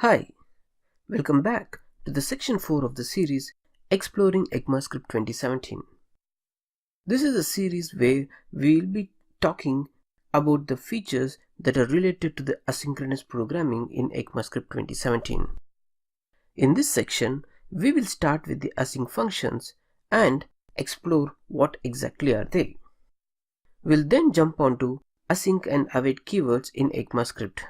Hi, welcome back to the section 4 of the series Exploring ECMAScript 2017. This is a series where we will be talking about the features that are related to the asynchronous programming in ECMAScript 2017. In this section, we will start with the async functions and explore what exactly are they. We'll then jump onto async and await keywords in ECMAScript.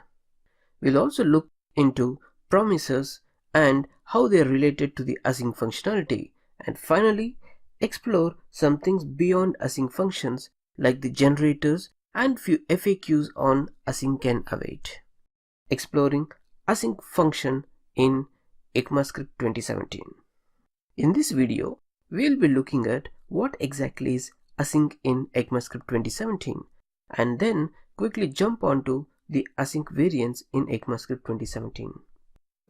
We'll also look into promises and how they are related to the async functionality, and finally explore some things beyond async functions like the generators and few FAQs on async and await. Exploring async function in ECMAScript 2017. In this video, we'll be looking at what exactly is async in ECMAScript 2017 and then quickly jump onto the async variants in ECMAScript 2017.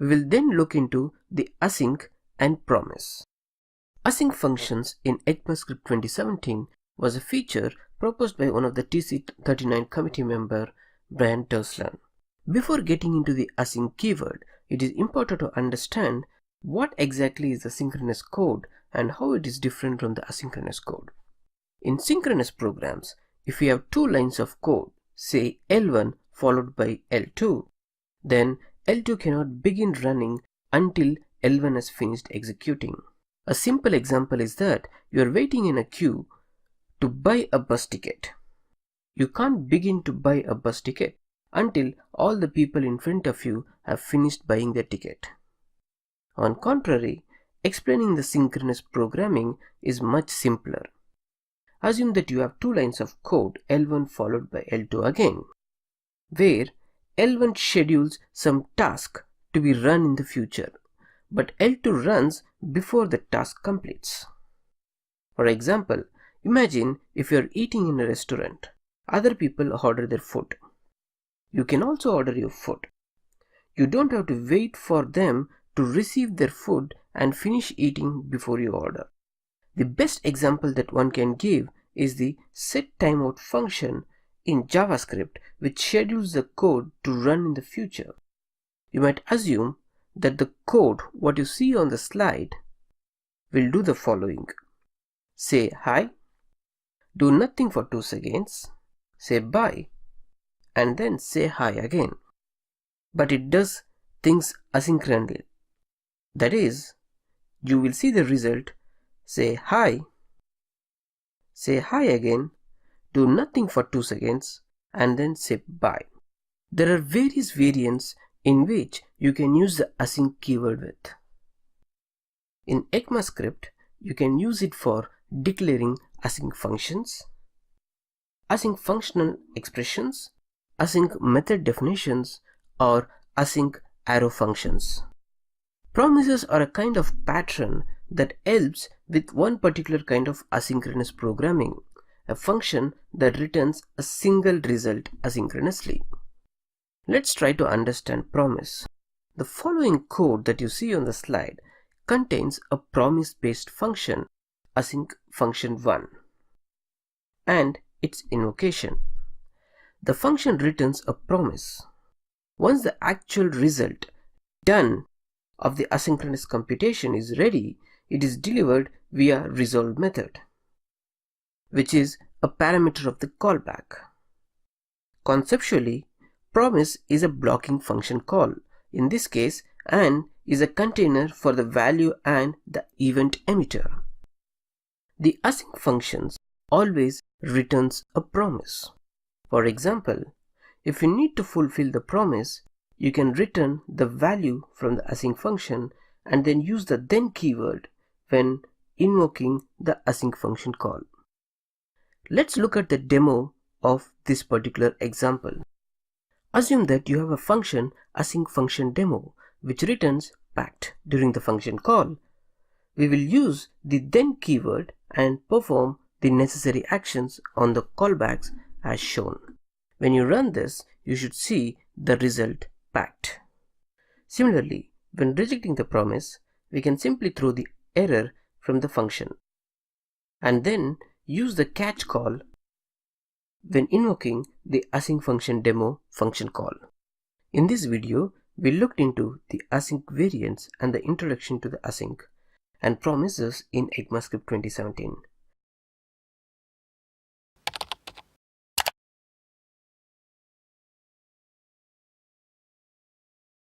We will then look into the async and promise. Async functions in ECMAScript 2017 was a feature proposed by one of the TC39 committee member, Brian Terslan. Before getting into the async keyword, it is important to understand what exactly is the synchronous code and how it is different from the asynchronous code. In synchronous programs, if we have two lines of code, say L1 followed by L2, then L2 cannot begin running until L1 has finished executing. A simple example is that you are waiting in a queue to buy a bus ticket. You can't begin to buy a bus ticket until all the people in front of you have finished buying their ticket. On contrary, explaining the synchronous programming is much simpler. Assume that you have two lines of code, L1 followed by L2 again, where L1 schedules some task to be run in the future, but L2 runs before the task completes. For example, imagine if you are eating in a restaurant, other people order their food. You can also order your food. You don't have to wait for them to receive their food and finish eating before you order. The best example that one can give is the setTimeout function in JavaScript, which schedules the code to run in the future. You might assume that the code, what you see on the slide, will do the following. Say hi, do nothing for 2 seconds, say bye, and then say hi again. But it does things asynchronously. That is, you will see the result, say hi again, do nothing for 2 seconds, and then say bye. There are various variants in which you can use the async keyword with. In ECMAScript, you can use it for declaring async functions, async functional expressions, async method definitions, or async arrow functions. Promises are a kind of pattern that helps with one particular kind of asynchronous programming, a function that returns a single result asynchronously. Let's try to understand promise. The following code that you see on the slide contains a promise-based function, async function 1, and its invocation. The function returns a promise. Once the actual result done of the asynchronous computation is ready, it is delivered via resolve method, which is a parameter of the callback. Conceptually, promise is a blocking function call. In this case, and is a container for the value and the event emitter. The async functions always returns a promise. For example, if you need to fulfill the promise, you can return the value from the async function and then use the then keyword when invoking the async function call. Let's look at the demo of this particular example. Assume that you have a function async function demo which returns packed during the function call. We will use the then keyword and perform the necessary actions on the callbacks as shown. When you run this, you should see the result packed. Similarly, when rejecting the promise, we can simply throw the error from the function and then use the catch call when invoking the async function demo function call. In this video, we looked into the async variants and the introduction to the async and promises in ECMAScript 2017.